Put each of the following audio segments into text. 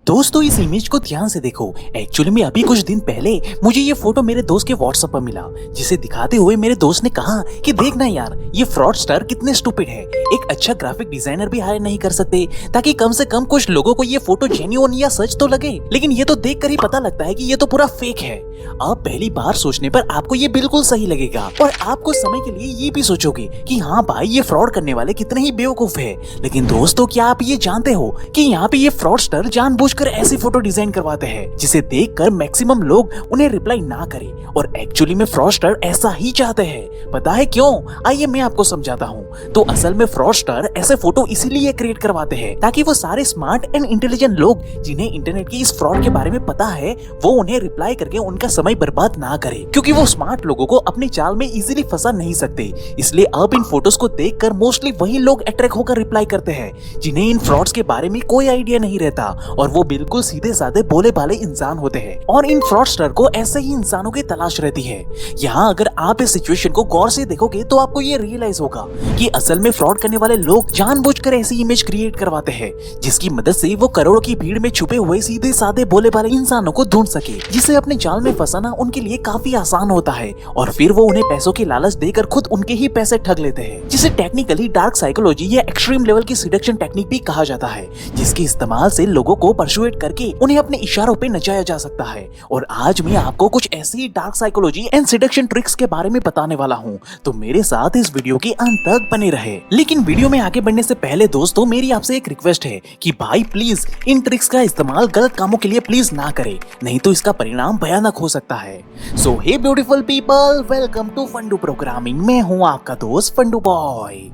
दोस्तों इस इमेज को ध्यान से देखो। एक्चुअली में अभी कुछ दिन पहले मुझे ये फोटो मेरे दोस्त के व्हाट्सएप पर मिला, जिसे दिखाते हुए मेरे दोस्त ने कहा कि देखना यार ये फ्रॉडस्टर कितने स्टूपिड है। एक अच्छा ग्राफिक डिजाइनर भी हायर नहीं कर सकते ताकि कम से कम कुछ लोगों को ये फोटो जेन्युइन या सच तो लगे, लेकिन ये तो देखकर ही पता लगता है कि ये तो पूरा फेक है। आप पहली बार सोचने पर आपको ये बिल्कुल सही लगेगा और आप कुछ समय के लिए ये भी सोचोगे कि हाँ भाई ये फ्रॉड करने वाले कितने ही बेवकूफ है। लेकिन दोस्तों क्या आप ये जानते हो कि यहाँ पे ये फ्रॉडस्टर जानबूझकर ऐसी फोटो डिजाइन करवाते हैं जिसे देखकर मैक्सिमम लोग उन्हें रिप्लाई ना करें, और एक्चुअली में फ्रॉडस्टर ऐसा ही चाहते हैं। पता है क्यों? आइए मैं आपको समझाता हूँ। तो असल में फ्रॉडस्टर ऐसे फोटो इसीलिए क्रिएट करवाते हैं ताकि वो सारे स्मार्ट एंड इंटेलिजेंट लोग जिन्हें इंटरनेट की इस फ्रॉड के बारे में पता है वो उन्हें रिप्लाई करके उनका समय बर्बाद ना करे, क्योंकि वो स्मार्ट लोगों को अपने चाल में इजीली फंसा नहीं सकते। इसलिए अब इन फोटोज को देखकर मोस्टली वही लोग अट्रैक्ट होकर रिप्लाई करते हैं जिन्हें इन फ्रॉड्स के बारे में कोई आइडिया नहीं रहता, और वो बिल्कुल सीधे साधे भोले भाले इंसान होते हैं। और इन फ्रॉडस्टर को ऐसे ही इंसानों की तलाश रहती है। यहाँ अगर आप इस सिचुएशन को गौर से देखोगे तो आपको ये रियलाइज होगा कि असल में फ्रॉड करने वाले लोग जानबूझकर ऐसी इमेज क्रिएट करवाते हैं जिसकी मदद से वो करोड़ों की भीड़ में छुपे हुए सीधे साधे भोले भाले इंसानों को ढूंढ सके, जिसे अपने जाल में फंसाना उनके लिए काफी आसान होता है। और फिर वो उन्हें पैसों की लालच देकर खुद उनके ही पैसे ठग लेते हैं, जिसे टेक्निकली डार्क साइकोलॉजी या एक्सट्रीम लेवल की सिडक्शन टेक्निक भी कहा जाता है, जिसके इस्तेमाल से लोगों को परसुएट करके उन्हें अपने इशारों पे नचाया जा सकता है। और आज मैं आपको कुछ ऐसी dark psychology and seduction tricks के बारे में बताने वाला हूँ, तो मेरे साथ इस वीडियो के अंत तक बने रहे। लेकिन वीडियो में आगे बढ़ने से पहले दोस्तों मेरी आपसे एक रिक्वेस्ट है कि भाई प्लीज इन ट्रिक्स का इस्तेमाल गलत कामों के लिए प्लीज ना करें, नहीं तो इसका परिणाम भयानक हो सकता है। So hey beautiful people, welcome to Fundoo programming. मैं हूँ आपका दोस्त फंडू बॉय।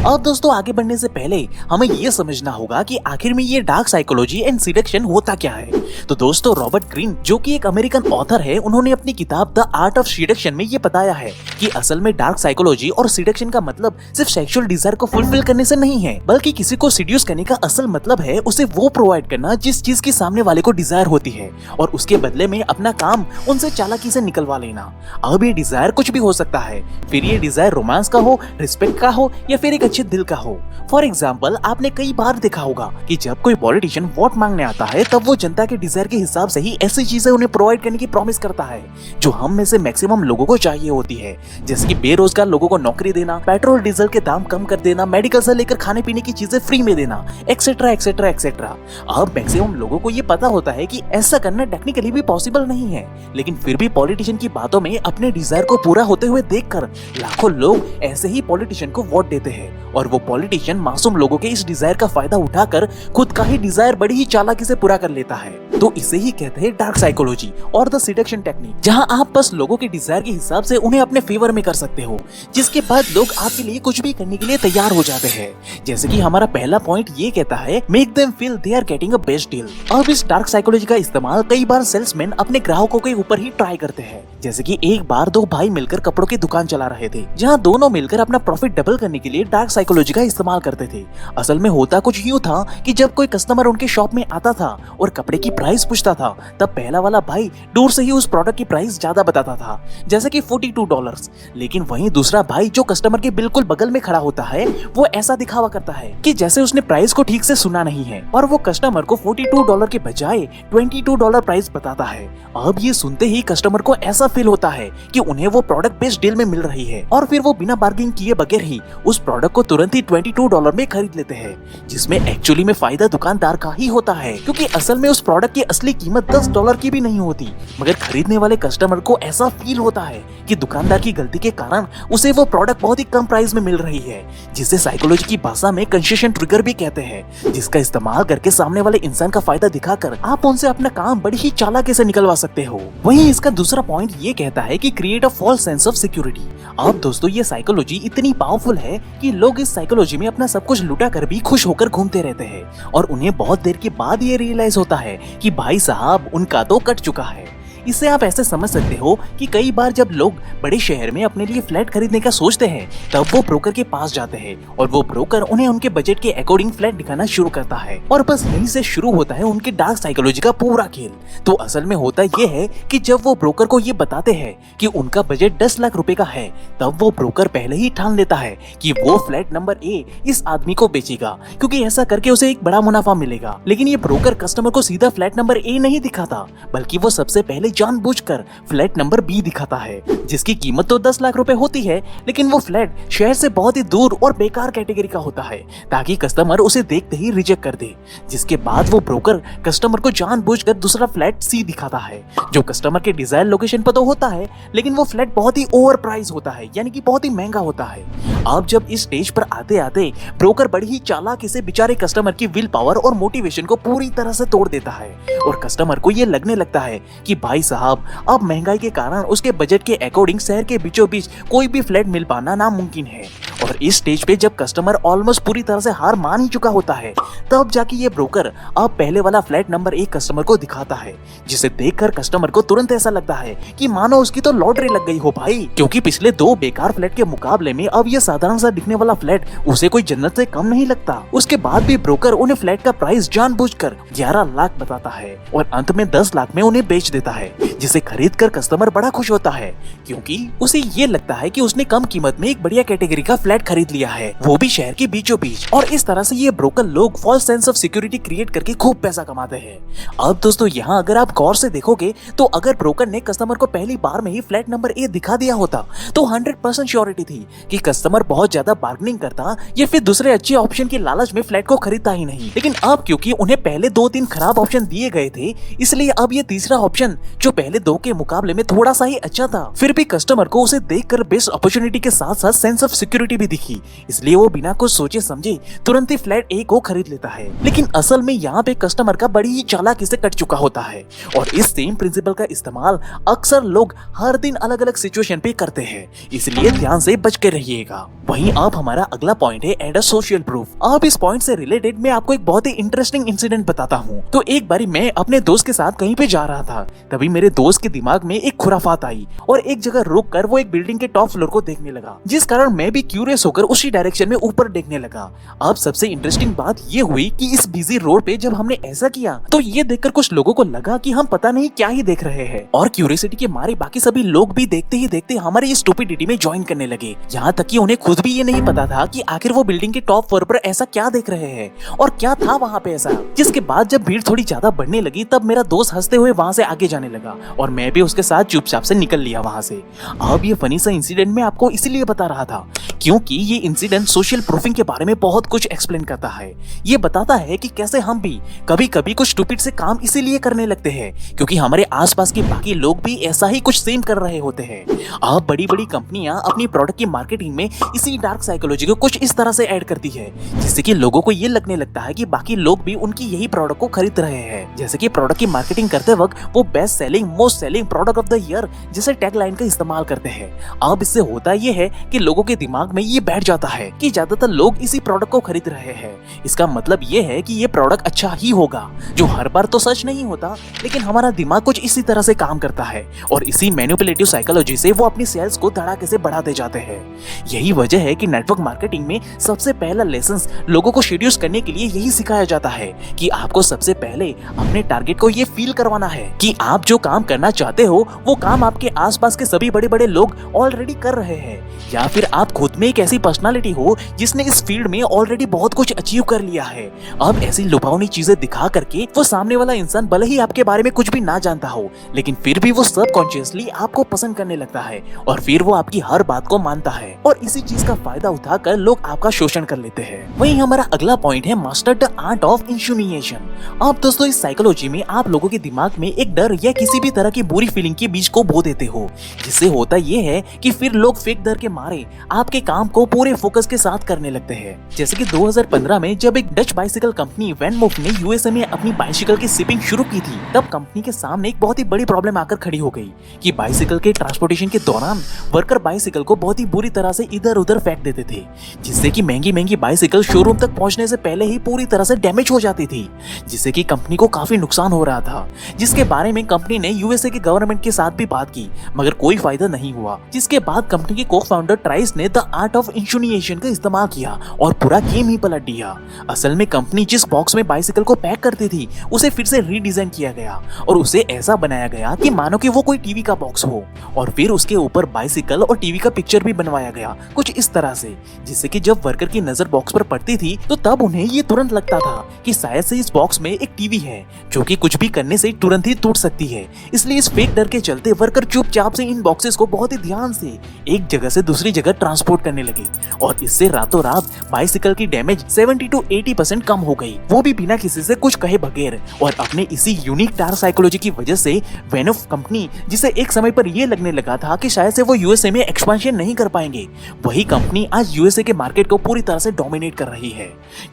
अब दोस्तों आगे बढ़ने से पहले हमें ये समझना होगा कि आखिर में ये डार्क साइकोलॉजी एंड सिडक्शन होता क्या है। तो दोस्तों रॉबर्ट ग्रीन जो कि एक अमेरिकन ऑथर है, उन्होंने अपनी किताब द आर्ट ऑफ सिडक्शन में ये बताया है कि असल में डार्क साइकोलॉजी और सिडक्शन का मतलब सिर्फ सेक्सुअल डिजायर को फुलफिल करने से नहीं है, बल्कि किसी को सिड्यूस करने का असल मतलब है उसे वो प्रोवाइड करना जिस चीज की सामने वाले को डिजायर होती है, और उसके बदले में अपना काम उनसे चालाकी से निकलवा लेना। अब ये डिजायर कुछ भी हो सकता है, फिर ये डिजायर रोमांस का हो, रिस्पेक्ट का हो, या फिर एक अच्छे दिल का हो। फॉर एग्जाम्पल आपने कई बार देखा होगा कि जब कोई पॉलिटिशियन वोट मांगने आता है तब वो जनता के डिजायर के हिसाब से ही ऐसी चीजें उन्हें प्रोवाइड करने की प्रॉमिस करता है जो हम में से मैक्सिमम लोगों को चाहिए होती है, जैसे कि बेरोजगार लोगों को नौकरी देना, पेट्रोल डीजल के दाम कम कर देना, मेडिकल से लेकर खाने पीने की चीजें फ्री में देना, एक्सेट्रा एक्सेट्रा एक्सेट्रा। अब मैक्सिमम लोगों को ये पता होता है कि ऐसा करना टेक्निकली भी पॉसिबल नहीं है, लेकिन फिर भी पॉलिटिशियन की बातों में अपने डिजायर को पूरा होते हुए देखकर लाखों लोग ऐसे ही पॉलिटिशियन को वोट देते हैं, और वो पॉलिटिशियन मासूम लोगों के इस डिजायर का फायदा उठाकर खुद का ही डिजायर बड़ी ही चालाकी से पूरा कर लेता है। तो इसे ही कहते हैं डार्क साइकोलॉजी और द सिडक्शन टेक्निक, जहां आप बस लोगों के डिजायर के हिसाब से उन्हें अपने फेवर में कर सकते हो, जिसके बाद लोग आपके लिए कुछ भी करने के लिए तैयार हो जाते हैं। जैसे कि हमारा पहला पॉइंट ये कहता है make them feel they are getting a best deal. अब इस डार्क साइकोलॉजी का इस्तेमाल कई बार सेल्समैन अपने ग्राहकों के ऊपर ही ट्राई करते हैं। जैसे कि एक बार दो भाई मिलकर कपड़ों की दुकान चला रहे थे, जहाँ दोनों मिलकर अपना प्रॉफिट डबल करने के लिए डार्क साइकोलॉजी का इस्तेमाल करते थे। असल में होता कुछ यूँ था कि जब कोई कस्टमर उनके शॉप में आता था और कपड़े की प्राइस पूछता था, तब पहला वाला भाई दूर से ही उस प्रोडक्ट की प्राइस ज्यादा बताता था, जैसे कि $42, लेकिन वहीं दूसरा भाई जो कस्टमर के बिल्कुल बगल में खड़ा होता है वो ऐसा दिखावा करता है कि जैसे उसने प्राइस को ठीक से सुना नहीं है, और वो कस्टमर को $42 के बजाय $22 प्राइस बताता है। अब ये सुनते ही कस्टमर को ऐसा फील होता है कि उन्हें वो प्रोडक्ट बेस्ट डील में मिल रही है, और फिर वो बिना बार्गेनिंग किए बगैर ही उस प्रोडक्ट को तुरंत ही $22 में खरीद लेते हैं, जिसमें एक्चुअली में फायदा दुकानदार का ही होता है, क्योंकि असल में उस प्रोडक्ट की असली कीमत $10 की भी नहीं होती, मगर खरीदने वाले कस्टमर को ऐसा फील होता है कि दुकानदार की गलती के कारण उसे वो प्रोडक्ट बहुत ही कम प्राइस में मिल रही है, जिसे साइकोलॉजी की भाषा में कंसेशन ट्रिगर भी कहते हैं, जिसका इस्तेमाल करके सामने वाले इंसान का फायदा दिखाकर आप उनसे अपना काम बड़ी ही चालाकी से निकलवा सकते हो। वहीं इसका दूसरा पॉइंट ये कहता है कि create a false sense of security. अब दोस्तों ये साइकोलॉजी इतनी पावरफुल है कि लोग इस साइकोलॉजी में अपना सब कुछ लुटा कर भी खुश होकर घूमते रहते हैं, और उन्हें बहुत देर के बाद ये रियलाइज होता है कि भाई साहब उनका तो कट चुका है। इससे आप ऐसे समझ सकते हो कि कई बार जब लोग बड़े शहर में अपने लिए फ्लैट खरीदने का सोचते हैं तब वो ब्रोकर के पास जाते हैं और वो ब्रोकर उन्हें उनके बजट के अकॉर्डिंग फ्लैट दिखाना शुरू करता है और बस यहीं से शुरू होता है उनके डार्क साइकोलॉजी का पूरा खेल। तो असल में होता ये है कि जब वो ब्रोकर को ये बताते हैं कि उनका बजट 10 लाख रुपए का है तब वो ब्रोकर पहले ही ठान लेता है कि वो फ्लैट नंबर ए इस आदमी को बेचेगा क्योंकि ऐसा करके उसे एक बड़ा मुनाफा मिलेगा। लेकिन ये ब्रोकर कस्टमर को सीधा फ्लैट नंबर ए नहीं दिखाता बल्कि वो सबसे पहले जानबूझकर फ्लैट नंबर बी दिखाता है जिसकी कीमत तो 10 लाख रुपए होती है लेकिन वो फ्लैट शहर से बहुत ही दूर और बेकार कैटेगरी का होता है ताकि कस्टमर उसे देखते ही रिजेक्ट कर दे। जिसके बाद वो ब्रोकर कस्टमर को जानबूझकर दूसरा फ्लैट सी दिखाता है जो कस्टमर के डिजायर लोकेशन पर तो होता है लेकिन वो फ्लैट बहुत ही ओवर प्राइस होता है यानी कि बहुत ही महंगा होता है। अब जब इस स्टेज पर आते आते ब्रोकर बड़ी ही चालाकी से बेचारे कस्टमर की विल पावर और मोटिवेशन को पूरी तरह से तोड़ देता है और कस्टमर को ये लगने लगता है कि भाई साहब अब महंगाई के कारण उसके बजट के अकॉर्डिंग शहर के बीचों बीच कोई भी फ्लैट मिल पाना नामुमकिन है। और इस स्टेज पे जब कस्टमर ऑलमोस्ट पूरी तरह से हार मान ही चुका होता है तब जाके ये ब्रोकर अब पहले वाला फ्लैट नंबर 1 कस्टमर को दिखाता है जिसे देखकर कस्टमर को तुरंत ऐसा लगता है कि मानो उसकी तो लॉटरी लग गई हो भाई, क्योंकि पिछले 2 बेकार फ्लैट के मुकाबले में अब ये साधारण सा दिखने वाला फ्लैट उसे कोई जन्नत से कम नहीं लगता। उसके बाद भी ब्रोकर उन्हें फ्लैट का प्राइस जानबूझकर 11 लाख बताता है और अंत में 10 लाख में उन्हें बेच देता है जिसे खरीद कर कस्टमर बड़ा खुश होता है क्योंकि उसे ये लगता है कि उसने कम कीमत में एक बढ़िया कैटेगरी का फ्लैट खरीद लिया है वो भी शहर के बीचों बीच। और इस तरह से ये ब्रोकर लोग false sense of security create करके खूब पैसा कमाते हैं। अब दोस्तों यहाँ अगर आप गौर से देखोगे तो अगर ब्रोकर ने कस्टमर को पहली बार में ही फ्लैट नंबर ए दिखा दिया होता तो 100% श्योरिटी थी कि कस्टमर बहुत ज्यादा बार्गेनिंग करता या फिर दूसरे अच्छे ऑप्शन के लालच में फ्लैट को खरीदता ही नहीं। लेकिन अब क्योंकि उन्हें पहले 2-3 खराब ऑप्शन दिए गए थे इसलिए अब ये तीसरा ऑप्शन जो पहले 2 के मुकाबले में थोड़ा सा ही अच्छा था फिर भी कस्टमर को उसे देखकर बेस्ट अपॉर्चुनिटी के साथ साथ सेंस ऑफ सिक्योरिटी भी दिखी इसलिए वो बिना कुछ सोचे समझे तुरंत ही फ्लैट ए को खरीद लेता है। लेकिन असल में यहाँ पे कस्टमर का बड़ी ही चालाकी से कट चुका होता है और इस सेम प्रिंसिपल का इस्तेमाल अक्सर लोग हर दिन अलग अलग सिचुएशन पे करते हैं इसलिए ध्यान से बच के रहिएगा। वहीं अब हमारा अगला पॉइंट है एड अ सोशल प्रूफ। अब इस पॉइंट से रिलेटेड मैं आपको एक बहुत ही इंटरेस्टिंग इंसिडेंट बताता हूँ। तो एक बारी मैं अपने दोस्त के साथ कहीं पे जा रहा था तभी मेरे दोस्त के दिमाग में एक खुराफात आई और एक जगह रुक कर वो एक बिल्डिंग के टॉप फ्लोर को देखने लगा जिस कारण मैं भी क्यूरियस होकर उसी डायरेक्शन में ऊपर देखने लगा। अब सबसे इंटरेस्टिंग बात ये हुई कि इस बिजी रोड पे जब हमने ऐसा किया तो ये देखकर कुछ लोगों को लगा कि हम पता नहीं क्या ही देख रहे हैं और क्यूरियोसिटी के मारे बाकी सभी लोग भी देखते ही देखते हमारी इस स्टुपिडिटी में ज्वाइन करने लगे। यहाँ तक कि उन्हें खुद भी ये नहीं पता था कि आखिर वो बिल्डिंग के टॉप फ्लोर पर ऐसा क्या देख रहे हैं और क्या था वहाँ पे ऐसा। जिसके बाद जब भीड़ थोड़ी ज्यादा बढ़ने लगी तब मेरा दोस्त हंसते हुए वहाँ से आगे जाने लगा और मैं भी उसके साथ चुपचाप से निकल लिया वहाँ से। अब ये फनी सा इंसिडेंट मैं आपको इसीलिए बता रहा था क्योंकि ये इंसिडेंट सोशल प्रूफिंग के बारे में बहुत कुछ एक्सप्लेन करता है। ये बताता है कि कैसे हम भी कभी कभी कुछ स्टूपिड से काम इसीलिए करने लगते हैं क्योंकि हमारे आसपास के बाकी लोग भी ऐसा ही कुछ सेम कर रहे होते हैं। अब बड़ी बड़ी कंपनियां अपनी प्रोडक्ट की मार्केटिंग में इसी डार्क साइकोलॉजी को कुछ इस तरह से ऐड करती है जिससे कि लोगों को ये लगने लगता है कि बाकी लोग भी उनकी यही प्रोडक्ट को खरीद रहे हैं। जैसे कि प्रोडक्ट की मार्केटिंग करते वक्त वो best selling most selling product of the year जैसे टैगलाइन का इस्तेमाल करते हैं। अब इससे होता ये है कि लोगों के दिमाग में ये बैठ जाता है कि ज्यादातर लोग इसी प्रोडक्ट को खरीद रहे हैं। इसका मतलब ये है कि ये प्रोडक्ट अच्छा ही होगा जो हर बार तो सच नहीं होता लेकिन हमारा दिमाग कुछ इसी तरह से काम करता है और इसी मैनिपुलेटिव साइकोलॉजी से वो अपनी सेल्स को धड़ाके से बढ़ाते जाते हैं। यही वजह है कि नेटवर्क मार्केटिंग में सबसे पहला लेसन लोगों को शेड्यूल करने के लिए यही सिखाया जाता है कि आपको सबसे पहले अपने टारगेट को ये फील करवाना है कि आप जो काम करना चाहते हो वो काम आपके आसपास के सभी बड़े बड़े लोग ऑलरेडी कर रहे हैं या फिर आप खुद में एक ऐसी पर्सनालिटी हो जिसने इस फील्ड में ऑलरेडी बहुत कुछ अचीव कर लिया है। अब ऐसी लुभावनी चीजें दिखा करके वो सामने वाला इंसान भले ही आपके बारे में कुछ भी ना जानता हो लेकिन फिर भी वो सबकॉन्शियसली आपको पसंद करने लगता है और फिर वो आपकी हर बात को मानता है और इसी चीज का फायदा उठाकर लोग आपका शोषण कर लेते हैं। वहीं हमारा अगला पॉइंट है मास्टर द आर्ट ऑफ इंशुनिएशन। अब दोस्तों इस साइकोलॉजी में आप लोगों के दिमाग में एक डर या किसी भी तरह की बुरी फीलिंग के बीज को बो देते हो जिससे होता ये है कि फिर लोग फेक डर के मारे आपके काम काम को पूरे फोकस के साथ करने लगते हैं। जैसे कि 2015 में जब एक डच बाइसिकल कंपनी वैनमूव ने यूएसए में अपनी बाइसिकल की शिपिंग शुरू की थी, तब कंपनी के सामने एक बहुत ही बड़ी प्रॉब्लम आकर खड़ी हो गई कि बाइसिकल के ट्रांसपोर्टेशन के दौरान वर्कर बाइसिकल को बहुत ही बुरी तरह से इधर उधर फेंक देते थे, जिससे कि महंगी महंगी बाइसिकल शोरूम तक पहुंचने से पहले ही पूरी तरह से डैमेज हो जाती थी, जिससे कि कंपनी को काफी नुकसान हो रहा था। जिसके बारे में कंपनी ने यूएसए के गवर्नमेंट के साथ भी बात की, मगर कोई फायदा नहीं हुआ। जिसके बाद कंपनी के को फाउंडर ट्राइस ने द आर्ट ऑफ इंशुनिएशन का इस्तेमाल किया और पूरा गेम ही पलट दिया। असल में कंपनी जिस बॉक्स में बाइसिकल को पैक करती थी उसे फिर से रीडिजाइन किया गया और उसे ऐसा बनाया गया कि मानो कि वो कोई टीवी का बॉक्स हो, और फिर उसके ऊपर बाइसिकल और टीवी का पिक्चर भी बनवाया गया कुछ इस तरह से, जिससे कि जब वर्कर की नजर बॉक्स पर पड़ती थी तो तब उन्हें ये तुरंत लगता था कि शायद से इस बॉक्स में एक टीवी है जो कि कुछ भी करने से तुरंत ही टूट सकती है। इसलिए इस फेक डर के चलते वर्कर चुपचाप से इन बॉक्सेस को बहुत ही ध्यान से एक जगह से दूसरी जगह ट्रांसपोर्ट करने लगे, और इससे रातों रात बाइसिकल की डैमेज 70 to 80% कम हो गई, वो भी बिना किसी से कुछ कहे बगैर। और अपने इसी यूनिक डार्क साइकोलॉजी की वजह से वेनफ कंपनी, जिसे एक समय पर यह लगने लगा था कि शायद से वो यूएसए में एक्सपेंशन नहीं कर पाएंगे, वही कंपनी आज यूएसए के मार्केट को पूरी तरह से डोमिनेट कर रही है।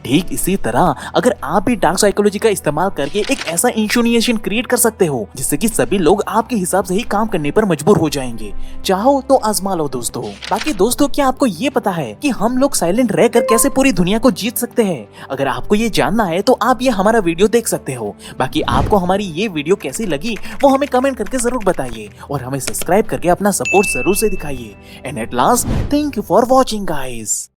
ठीक इसी तरह अगर आप भी डार्क साइकोलॉजी का इस्तेमाल करके एक ऐसा इंशुनिएशन क्रिएट कर सकते हो जिससे कि सभी लोग आपके हिसाब से ही काम करने पर मजबूर हो जाएंगे, चाहो तो आजमा लो दोस्तों। बाकी दोस्तों, क्या आपको ये पता है कि हम लोग साइलेंट रहकर कैसे पूरी दुनिया को जीत सकते हैं? अगर आपको ये जानना है तो आप ये हमारा वीडियो देख सकते हो। बाकी आपको हमारी ये वीडियो कैसी लगी वो हमें कमेंट करके जरूर बताइए, और हमें सब्सक्राइब करके अपना सपोर्ट जरूर से दिखाइए। And at last, thank you for watching guys.